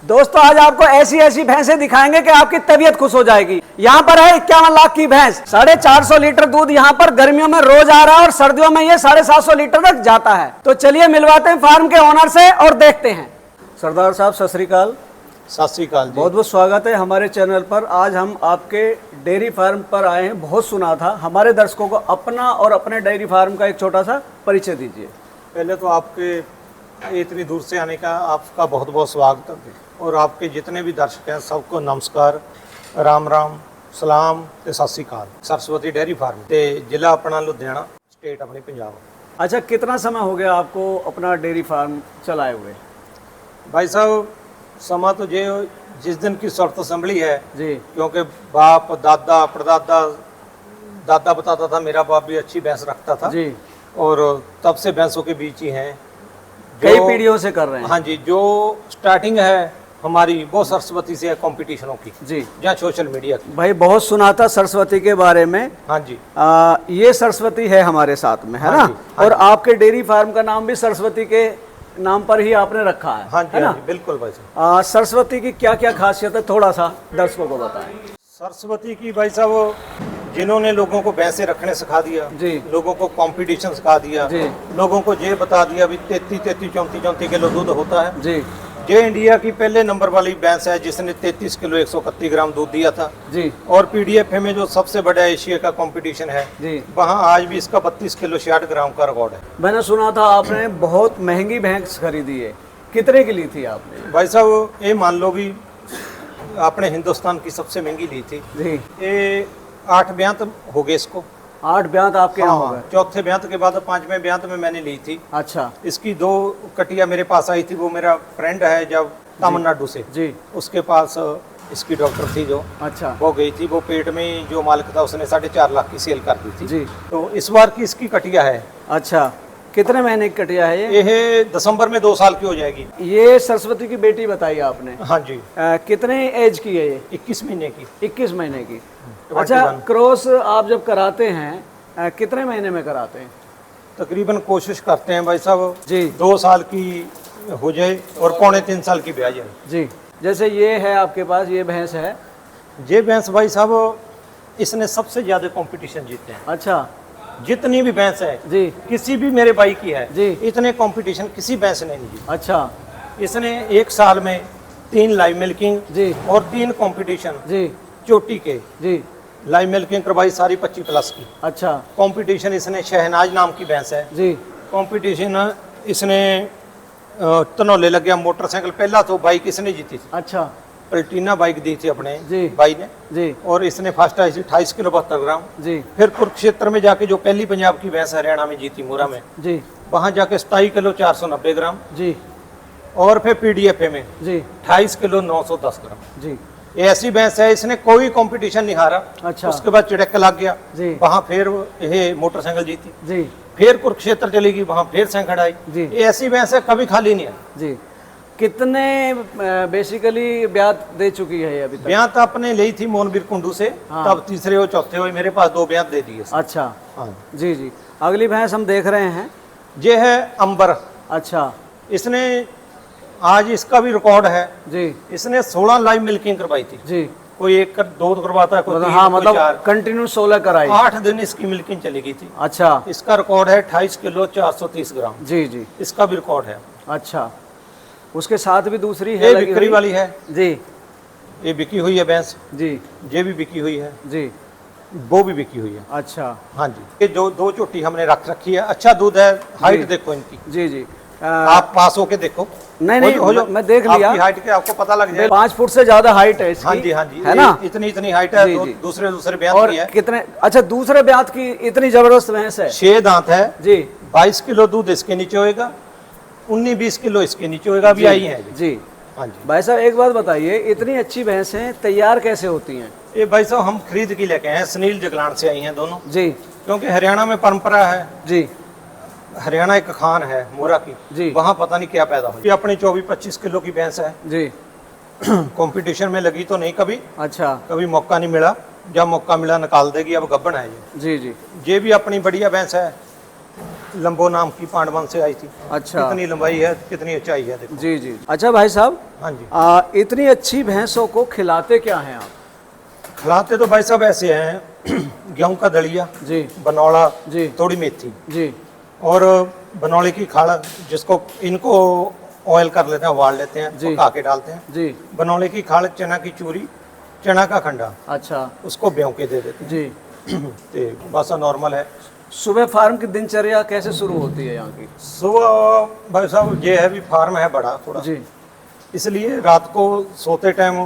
दोस्तों आज आपको ऐसी ऐसी भैंसें दिखाएंगे कि आपकी तबीयत खुश हो जाएगी। यहाँ पर है 51 लाख की भैंस, 450 लीटर दूध यहाँ पर गर्मियों में रोज आ रहा है और सर्दियों में ये 750 लीटर तक जाता है। तो चलिए मिलवाते हैं फार्म के ओनर से और देखते हैं। सरदार साहब सत श्री अकाल। सत श्री अकाल, बहुत बहुत स्वागत है हमारे चैनल पर। आज हम आपके डेयरी फार्म पर आए हैं। बहुत सुना था, हमारे दर्शकों को अपना और अपने डेयरी फार्म का एक छोटा सा परिचय दीजिए। पहले तो आपके इतनी दूर से आने का आपका बहुत बहुत स्वागत है और आपके जितने भी दर्शक हैं सबको नमस्कार, राम राम, सलाम ते सत श्री अकाल। सरस्वती डेयरी फार्म ते जिला अपना लुधियाना, स्टेट अपनी पंजाब। अच्छा, कितना समय हो गया आपको अपना डेयरी फार्म चलाए हुए? भाई साहब समा तो जे जिस दिन की शर्त संभली है जी, क्योंकि बाप दादा परदादा दादा बताता था, मेरा बाप भी अच्छी भैंस रखता था जी, और तब से भैंसों के बीच ही हैं। कई पीढ़ियों से कर रहे हैं। हाँ जी, जो स्टार्टिंग है हमारी वो सरस्वती से है, कंपटीशनों की जी या सोशल मीडिया की। भाई, बहुत सुना था सरस्वती के बारे में। हाँ जी, ये सरस्वती है हमारे साथ में, है हाँ ना? जी, हाँ और आपके डेयरी फार्म का नाम भी सरस्वती के नाम पर ही आपने रखा है, हाँ जी, है हाँ ना? जी, बिल्कुल भाई साहब। सरस्वती की क्या क्या खासियत है, थोड़ा सा दर्शकों को बताएं। सरस्वती की भाई साहब जिन्होंने लोगों को भैंसे रखने सिखा दिया जी, लोगों को कंपटीशन सिखा दिया जी, लोगों को ये बता दिया भी 33 किलो दूध होता है। जी, ये इंडिया की पहले नंबर वाली भैंस है जिसने 33 किलो 131 ग्राम दूध दिया था। जी, और पीडीएफ में जो सबसे बड़ा एशिया का कंपटीशन है जी, वहाँ आज भी इसका 32 किलो 60 ग्राम का रिकॉर्ड है। मैंने सुना था आपने बहुत महंगी भैंस खरीदी है। कितने की ली थी आपने? भाई साहब ये मान लो भी अपने हिंदुस्तान की सबसे महंगी ली थी। जी, ये 8 ब्यांत हो गए इसको। 8 ब्यांत आपके यहाँ हो हाँ, गए? चौथे ब्यांत के बाद 5वें ब्यांत में मैंने ली थी। अच्छा इसकी 2 कटिया मेरे पास आई थी। वो मेरा फ्रेंड है जब तमिलनाडु से, जी, उसके पास इसकी डॉक्टर थी जो, अच्छा वो गई थी। वो पेट में जो मालिक था उसने 4.5 लाख की सेल कर दी थी। जी, तो इस बार की इसकी कटिया है। अच्छा, कितने महीने की कटिया है ये? ये दिसंबर में 2 साल की हो जाएगी। ये सरस्वती की बेटी बताई आपने। हाँ जी, कितने एज की है ये? 21 महीने की। 21 महीने की। 21। अच्छा, क्रॉस आप जब कराते हैं कितने महीने में कराते हैं? तकरीबन कोशिश करते हैं भाई साहब जी, 2 साल की हो जाए और 2.25 साल की ब्याज है। जी, जैसे ये है आपके पास, ये भैंस है। ये भैंस भाई साहब इसने सबसे ज्यादा कंपटीशन जीते हैं। अच्छा, जितनी भी भैंस है जी, किसी भी मेरे भाई की है जी, इतने कंपटीशन किसी भैंस ने नहीं जीते। अच्छा, इसने 1 साल में 3 लाइव मिल्किंग जी, और 3 कंपटीशन जी, चोटी के जी, लाइव मिल्किंग करवाई सारी 25+ की। अच्छा, कंपटीशन इसने शहनाज नाम की भैंस है। जी, कंपटीशन इसने तनौले लग गया मोटरसाइकिल। पहला तो बाइक इसने जीती थी, अच्छा, पल्टीना बाइक दी थी अपने जी, भाई ने, जी, और इसने फर्स्ट आई थी 28 किलो 72 ग्राम। जी, फिर कुरुक्षेत्र में जाके जो पहली पंजाब की भैंस हरियाणा में जीती मोरा में, जी, वहां जाके 27 किलो 490 ग्राम। जी, और फिर पीडीएफ में जी, 28 किलो 910 ग्राम। जी, ये ऐसी भैंस है इसने कोई कंपटीशन नहीं हारा। अच्छा, उसके बाद चिड़क लग गया, जी, वहां फिर ये मोटरसाइकिल जीती। जी, फिर कुरुक्षेत्र चली गई, वहां फिर सैंकड़ आई। जी, ये ऐसी भैंस है कभी खाली नहीं है। जी। कितने बेसिकली ब्यात दे चुकी है ये अभी तक? ब्यांत आपने ली थी मोनवीर कुंडू से, हाँ। तब तीसरे और चौथे हुए, मेरे पास 2 ब्यांत दे दिए। अच्छा, हाँ। जी, जी। अगली भैंस हम देख रहे हैं। ये है अंबर। अच्छा, इसने आज इसका भी रिकॉर्ड है। जी, इसने 16 लाइव मिल्किंग करवाई थी। जी, कोई 1 2 करवाता है, कोई मतलब 3, हाँ, कोई मतलब 4। कंटिन्यू 16 कराई। 8 दिन इसकी मिल्किंग चली गई थी। अच्छा, इसका रिकॉर्ड है 28 किलो 430 ग्राम। जी, जी, इसका भी रिकॉर्ड है। अच्छा। उसके साथ भी दूसरी है ये लगी बिक्री हुई? वाली है, जी, ये बिकी हुई है भैंस। जी, ये भी बिकी हुई है, जी, वो भी बिकी हुई है। अच्छा, हाँ जी, ये जो 2 चोटी हमने रख रखी है। अच्छा दूध है। हाइट देखो इनकी, जी, जी। आप पास होके देखो। नहीं, नहीं, हो जाओ, मैं देख लिया। आपकी हाइट के आपको पता लग जाए। 5 फुट से ज्यादा हाइट है इसकी। हाँ जी, हाँ जी, है ना? इतनी हाइट है। जी, जी। दूसरे ब्यांत और की है। कितने, अच्छा, दूसरे ब्यात की इतनी जबरदस्त भैंस है? 6 दांत है जी, 22 किलो दूध इसके नीचे होएगा, 19-20 किलो इसके नीचे होएगा। अभी जी, आई है। जी। हाँ जी, भाई साहब एक बात बताइए, इतनी अच्छी भैंसें तैयार कैसे होती हैं? ये भाई साहब हम खरीद के लेके आए हैं। सुनील जगलान से आई हैं दोनों, जी, क्योंकि हरियाणा में परंपरा है। जी, हरियाणा एक खान है मोरा की, जी, वहाँ पता नहीं क्या पैदा हुई। ये अपनी 24-25 किलो की भैंस है। जी, कंपटीशन में लगी तो नहीं कभी, अच्छा, कभी मौका नहीं मिला। जब मौका मिला निकाल देगी। अब गब्बन है ये। जी, जी, ये भी अपनी बढ़िया भैंस है। लंबो नाम की पांडवन से आई थी। अच्छा। कितनी लंबाई है, कितनी ऊंचाई है, देखो। जी जी। अच्छा भाई साहब, हाँ जी। इतनी अच्छी भैंसों को खिलाते क्या हैं आप? खिलाते तो भाई साहब ऐसे हैं गेहूं का दलिया जी बनौला जी थोड़ी मेथी जी और बनौले की खाड़ा, जिसको इनको ऑयल कर लेते हैं, उबाल लेते हैं, जी। पका के डालते हैं। जी। बनौले की खाड़, चना की चूरी, चना का खंडा, अच्छा उसको ब्यों के दे देते जी। हैं। तो बस नॉर्मल है। सुबह फार्म की दिनचर्या कैसे शुरू होती है यहाँ की? सुबह भाई साहब ये है भी फार्म है बड़ा थोड़ा, जी इसलिए रात को सोते टाइम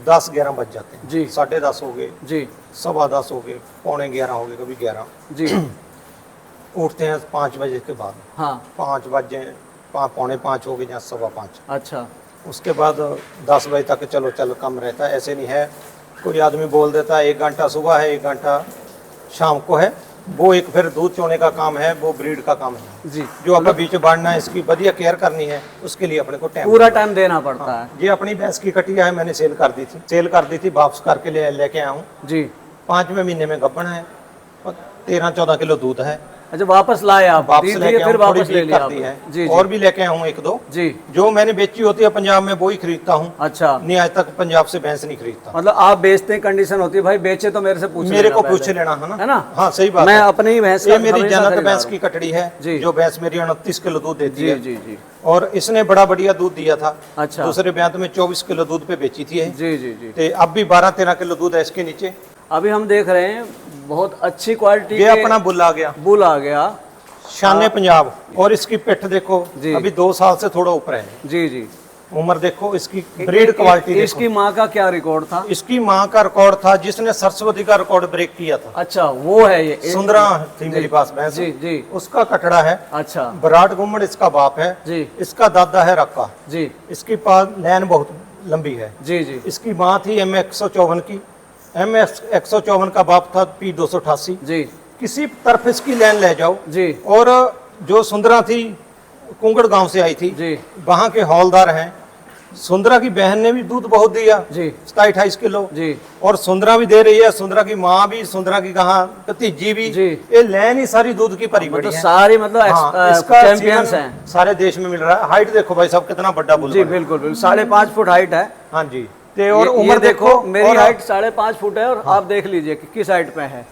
10-11 बज जाते हैं। जी। 10:30 हो गए, जी 10:15 हो गए, 11:45 हो गए, कभी 11। जी। उठते हैं 5 बजे के बाद। हाँ। 5 बजे, 5:45 हो गए या 5:15। अच्छा। उसके बाद 10 बजे तक चलो कम रहता है। ऐसे नहीं है कोई आदमी बोल देता है 1 घंटा सुबह है 1 घंटा शाम को है, वो एक फिर दूध चोने का काम है, वो ब्रीड का काम है जी। जो अपने बीच बांधना है, इसकी बढ़िया केयर करनी है, उसके लिए अपने को टाइम पूरा टाइम देना पड़ता है। ये अपनी भैंस की कटिया है, मैंने सेल कर दी थी, वापस करके लेके आया हूँ। जी। 5वें महीने में गब्बन है और 13-14 किलो दूध है। अच्छा, वापस लाए आप? वापस दी लेके फिर आऊं, थोड़ी वापस ले वीक लिया कर दी आपने? है। जी जी। और भी लेके आया हूँ 1-2 जी। जो मैंने बेची होती है पंजाब में, वो ही खरीदता हूँ। अच्छा, नहीं आज तक पंजाब से भैंस नहीं खरीदता। मतलब आप बेचते हैं, कंडीशन होती है भाई बेचे तो मेरे से पूछ मेरे लेना को पहले। पूछ लेना है है ना। ना? हाँ सही बात मैं है। अपनी ही भैंस ये का मेरी हमेशा जनक खरीदार भैंस हूं। की कटड़ी है जी। जो भैंस मेरी 29 किलो दूध देती जी है। जी जी। और इसने बड़ा बढ़िया दूध दिया था। अच्छा। दूसरे ब्याह में 24 किलो दूध पे बेची थी ये। जी जी जी। ते अब भी 12-13 किलो दूध है इसके नीचे। अभी हम देख रहे हैं बहुत अच्छी क्वालिटी ये अपना बुल आ गया, बुल आ गया। शाने पंजाब। और इसकी पिठ देखो जी। अभी 2 साल से थोड़ा ऊपर है। जी जी। उम्र देखो, इसकी ब्रीड क्वालिटी देखो। इसकी माँ का क्या रिकॉर्ड था? इसकी माँ का रिकॉर्ड था जिसने सरस्वती का रिकॉर्ड ब्रेक किया था। अच्छा, वो है ये सुंदरा थी मेरे पास भैंस, जी जी। उसका कटड़ा है। अच्छा विराट गुम्मड़ इसका बाप है। जी इसका दादा है रक्का। जी इसकी पास नैन बहुत लंबी है। जी जी इसकी माँ थी M154 की। M154 का बाप था P288। जी किसी तरफ इसकी लाइन ले जाओ। जी और जो सुंदरा थी कुंगड़ गांव से आई थी, जी वहां के हौलदार हैं। सुंदरा की बहन ने भी दूध बहुत दिया, जी 27-28 किलो। जी और सुंदरा भी दे रही है, सुंदरा की माँ भी, सुंदरा की कहा भतीजी भी। जी। ये लाइन ही सारी दूध की भरी पड़ी मतलब है। सारी मतलब हाँ, इसका चैंपियंस सीमन हैं। सारे देश में मिल रहा है। हाइट देखो भाई साहब कितना बड़ा बुल जी बना। बिल्कुल बिल्कुल 5.5 फुट हाइट है। हाँ जी। ते और ये उम्र देखो मेरी और हाइट 5.5 फुट है और आप देख लीजिए कि किस हाइट पे है।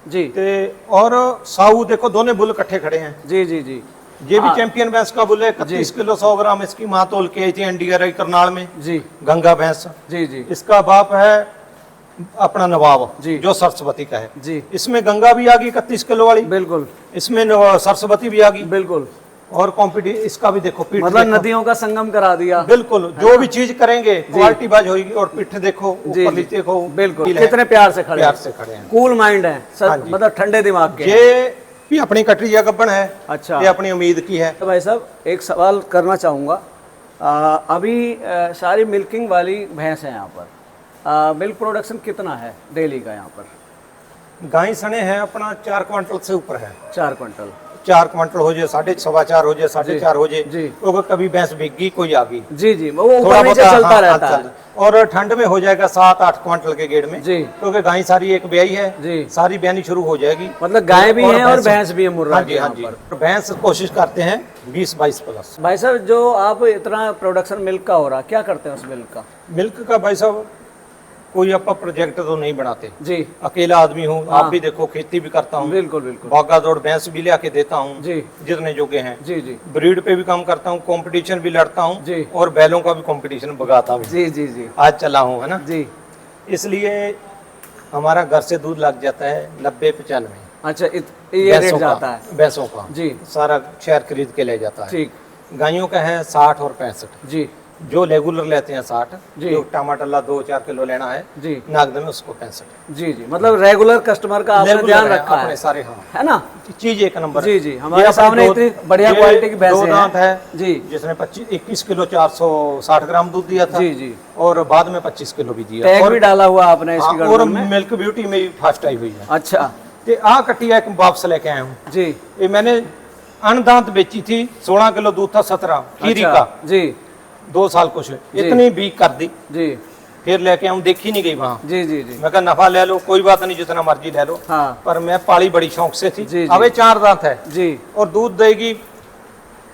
जी ते और साहू देखो, दोनों बुल इकट्ठे खड़े हैं। जी जी जी ये भी चैंपियन भैंस का बुल है। 31 किलो 100 ग्राम इसकी माँ तोल के आई थी NDRI करनाल में। जी गंगा भैंस। जी जी इसका बाप है अपना नवाब जी। जो सरस्वती का है। जी इसमें गंगा भी आ गई 31 किलो वाली, बिल्कुल इसमें सरस्वती भी आ गई। बिल्कुल। और कॉम्पिटिशन इसका भी देखो, पीठ मतलब देखो। नदियों का संगम करा दिया। बिल्कुल, जो भी चीज करेंगे क्वालिटी बाज होगी। और पीठ देखो, जी ऊपर जी नीचे देखो, बिल्कुल। ढील है, कितने प्यार से खड़े प्यार हैं। से खड़े हैं। कूल माइंड है हाँ जी। मतलब ठंडे दिमाग के हैं। ये भी अपनी कटरिया गब्बन है। अच्छा। ये अपनी उम्मीद की है। तो भाई साहब एक सवाल करना चाहूँगा। अभी सारी मिल्किंग वाली भैंस है यहाँ पर, मिल्क प्रोडक्शन कितना है डेली का यहाँ पर? गाय सने हैं अपना 4 क्विंटल से ऊपर है। 4 क्विंटल। 4 क्विंटल हो जाए, 4.5 हो जाए, 4.5 हो जाए। जी। तो कभी भैंस बिक गई, कोई आ गई, जी जी वो थोड़ा ऊपर नीचे बहुत चलता हाँ, रहता हाँ, है। और ठंड में हो जाएगा 7-8 क्विंटल के गेड़ में। जी। क्योंकि गाय सारी एक ब्याई है, जी। सारी ब्यानी शुरू हो जाएगी। मतलब गाय भी है और भैंस भी है मुर्रा हाँ की जी, हाँ यहाँ जी। पर। भैंस कोशिश करते हैं 20-22 प्लस। भाई साहब जो आप इतना प्रोडक्शन मिल्क का हो रहा, क्या करते हैं उस मिल्क का? मिल्क का भाई साहब कोई आप प्रोजेक्ट तो नहीं बनाते। जी अकेला आदमी हूँ, आप भी देखो, खेती भी करता हूँ, बिल्कुल बिल्कुल। भागा दौड़ भैंस भी लिया के देता हूँ जी जितने जोगे हैं। जी जी ब्रीड पे भी काम करता हूँ, कंपटीशन भी लड़ता हूँ जी। और बैलों का भी कंपटीशन भगाता हूँ। जी जी जी आज चला हूँ, है ना। जी। इसलिए हमारा घर से दूध लग जाता है 90-95। अच्छा ये रेट जाता है भैंसों का जी। सारा शहर खरीद के ले जाता है। ठीक। गायों का है 60 और 65। जी जो रेगुलर लेते हैं 60, जी। जो टमाटर ला 2-4 किलो लेना है जी नागद में, उसको 65। जी जी मतलब रेगुलर कस्टमर का आपने Regular ध्यान है, रखा अपने है सारे। हाँ, है ना? चीज एक नंबर जी है। जी ये हमारे अपने सामने दो- इतनी बढ़िया ये क्वालिटी की भैंसें 2 दांत हैं। है जी जिसने 21 किलो 460 ग्राम दूध दिया था। जी जी। और बाद में 25 किलो भी दिया। टैग और भी डाला हुआ आपने इसकी हाँ, और गर्दन में। मिल्क ब्यूटी में भी फर्स्ट आई हुई है। अच्छा ते आ कटिया एक वापस लेके आया हूँ। जी। ये मैंने अनदांत बेची थी, 16 किलो दूध था, 17 खीरी अच्छा, का, जी 2 साल कुछ इतनी बीक कर दी। जी फिर लेके आऊं, देखी नहीं गई वहाँ। जी जी जी। मैं कहा नफा ले लो, कोई बात नहीं, जितना मर्जी ले लो। हाँ। पर मैं पाली बड़ी शौक से थी। जी, जी। अब ये 4 दांत है जी और दूध देगी,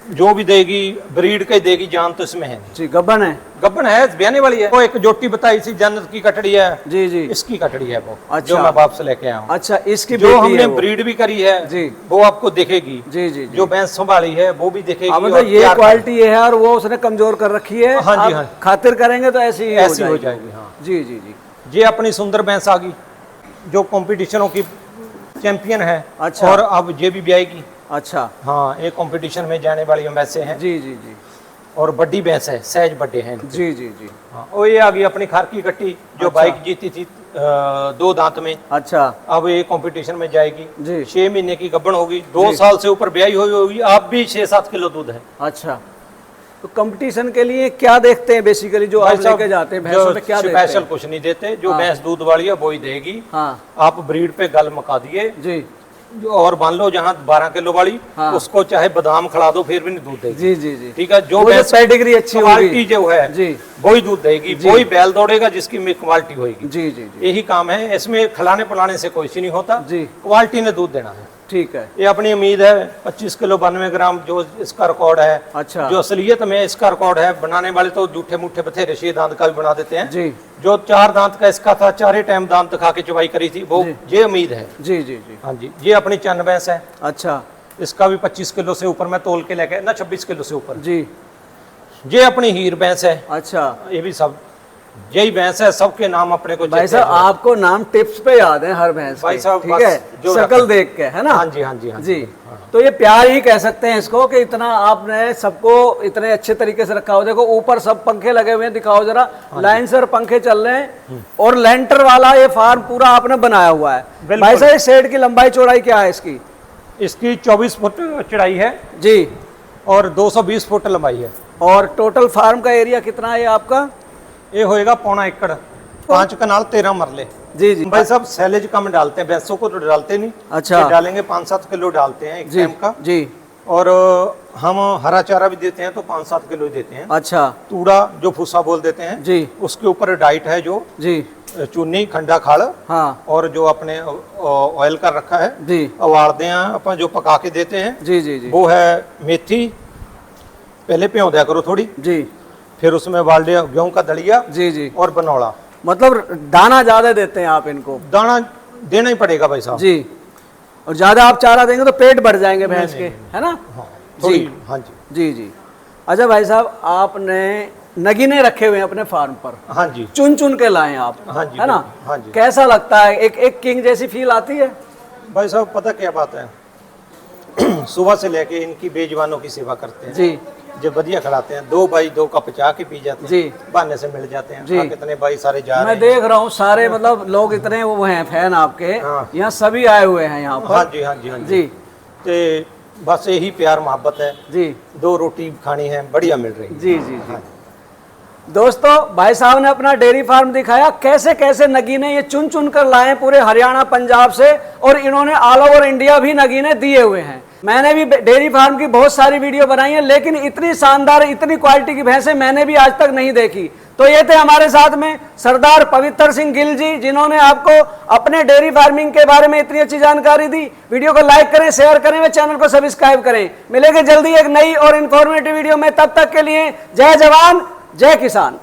जो भी देगी ब्रीड का ही देगी, जान तो इसमें है नहीं। जी। गब्बन है? गब्बन है, ब्याने वाली है। वो एक जोटी बताई थी जन्नत की कटड़ी है। जी जी। इसकी कटड़ी है वो, अच्छा। जो मैं बाप से लेके आया हूँ। अच्छा, इसकी जो बेटी हमने है वो। ब्रीड भी करी है जी। वो आपको दिखेगी। जी जी जी। जो भैंस संभाली है वो भी दिखेगी। मतलब और ये प्यार क्वालिटी ये है और वो उसने कमजोर कर रखी है। हाँ जी, आप हाँ। खातिर करेंगे तो ऐसी ही ऐसी हो जाएगी। हाँ जी जी जी। ये अपनी सुंदर भैंस आ गई, जो कंपटीशनों की चैंपियन है। अच्छा। और अब ये भी ब्याएगी। अच्छा। हाँ, एक कंपटीशन में जाने वाली भैंसें हैं। जी जी जी। और बड़ी भैंस है, सहज बड़े हैं इनके। जी जी जी। हाँ, और ये आ गई अपनी खार की कट्टी, जो अच्छा। बाइक जीती थी 2 दांत में। अच्छा। अब ये कंपटीशन में जाएगी। जी। 6 महीने की गब्बन होगी, 2 जी। साल से ऊपर ब्याई हुई होगी। आप भी 6-7 किलो दूध है। अच्छा, तो कंपटीशन के लिए क्या देखते हैं बेसिकली जो आप लेके जाते हैं भैंसों में, क्या देखते स्पेशल हैं? कुछ नहीं देते, जो हाँ। भैंस दूध वाली है वो ही देगी। हाँ आप ब्रीड पे गल मका दिए, जी और मान लो जहाँ 12 किलो वाली, हाँ। उसको चाहे बादाम खिला दो फिर भी नहीं दूध देगी। जी जी जी। ठीक है, जो वो जो भैंस पेडिग्री अच्छी क्वालिटी होगी। जो है जी वही दूध देगी, जी। वही बैल दौड़ेगा जिसकी में क्वालिटी होगी। जी जी जी। यही काम है, इसमें खिलाने पिलाने से कोई सी नहीं होता। जी। क्वालिटी ने दूध देना है। ठीक है। ये अपनी उम्मीद है 25 किलो 92 ग्राम जो इसका रिकॉर्ड है। अच्छा। जो असलियत में इसका रिकॉर्ड है, बनाने वाले तो जूठे मूठे बथेरे 6 दांत का भी बना देते हैं। जी जो 4 दांत का इसका था, 4 टाइम दांत खा के चुवाई करी थी वो, ये उम्मीद है। जी जी जी। हाँ जी, ये अपनी चन्न भैंस है। अच्छा। इसका भी 25 किलो से ऊपर मैं तोल के लेके ना, 26 किलो से ऊपर। जी। ये अपनी हीर भैंस है। अच्छा ये भी सब यही भैंस है, सबके नाम अपने को भाई चेते साहब, हैं। आपको नाम टिप्स पे याद है हर भैंस भाई के, साहब, ठीक बस है, जो शकल रखा- देख के, है ना? हाँ जी, हाँ जी, हाँ जी। हाँ। तो ये प्यार ही कह सकते हैं इसको कि इतना आपने सबको इतने अच्छे तरीके से रखा हो। देखो ऊपर सब पंखे लगे हुए हैं, दिखाओ जरा, लाइन से पंखे चल रहे हैं, और लेंटर वाला ये फार्म पूरा आपने बनाया हुआ है। बिल्कुल। भाई साहब, इस शेड की लंबाई चौड़ाई क्या है इसकी? इसकी 24 फुट चौड़ाई है जी। और 220 फुट लंबाई है। और टोटल फार्म का एरिया कितना है आपका? ये होएगा 1.25 एकड़, 5 कनाल 13 मरले। जी जी। भाई साहब, सैलेज कम डालते हैं, भैंसों को तो डालते नहीं। अच्छा। ये डालेंगे 5-7 किलो डालते हैं एक जी टाइम का। जी। और हम हरा चारा भी देते हैं तो 5-7 किलो देते हैं। अच्छा तूड़ा जो फूसा बोल देते हैं जी। उसके ऊपर डाइट है, जो जी। चूनी खंडा खाड़, हाँ और जो अपने ऑयल कर रखा है जी अवारदे हैं अपन, जो पका के देते हैं जी जी जी वो है मेथी। पहले प्यों दिया करो थोड़ी, जी फिर उसमें बाल दिया गेहूं का दलिया जी जी। और बनौड़ा। मतलब दाना ज्यादा देते हैं आप इनको? दाना देना ही पड़ेगा भाई साहब। जी। और ज्यादा आप चारा देंगे तो पेट भर जाएंगे भैंस के, है ना? हाँ, थोड़ी। जी। हाँ जी, जी जी। अच्छा भाई साहब, आपने नगीने रखे हुए हैं अपने फार्म पर, हाँ जी, चुन चुन के लाए हैं आप, हाँ जी, है ना? हाँ जी। कैसा लगता है? एक एक किंग जैसी फील आती है? भाई साहब पता क्या बात है, सुबह से लेके इनकी बेजवानों की सेवा करते हैं जी जब बढ़िया खिलाते हैं। 2 भाई 2 कप चाह के पी जाते हैं जी। बहाने से मिल जाते हैं। जी। हाँ, कितने भाई सारे जा रहे मैं हैं। देख रहा हूँ सारे, मतलब लोग इतने वो हैं फैन आपके, हाँ। यहाँ सभी आए हुए हैं यहाँ हाँ पर। जी, हाँ जी, हाँ जी ते बस यही प्यार मोहब्बत है। जी 2 रोटी खानी है, बढ़िया मिल रही है। जी जी जी। हाँ। दोस्तों, भाई साहब ने अपना डेयरी फार्म दिखाया, कैसे कैसे नगीने ये चुन चुन कर लाए पूरे हरियाणा पंजाब से, और इन्होंने ऑल ओवर इंडिया भी नगीने दिए हुए हैं। मैंने भी डेयरी फार्म की बहुत सारी वीडियो बनाई है, लेकिन इतनी शानदार, इतनी क्वालिटी की भैंसें मैंने भी आज तक नहीं देखी। तो ये थे हमारे साथ में सरदार पवित्र सिंह गिल जी, जिन्होंने आपको अपने डेयरी फार्मिंग के बारे में इतनी अच्छी जानकारी दी। वीडियो को लाइक करें, शेयर करें व चैनल को सब्सक्राइब करें। मिलेंगे जल्दी एक नई और इन्फॉर्मेटिव वीडियो में, तब तक के लिए जय जवान जय किसान।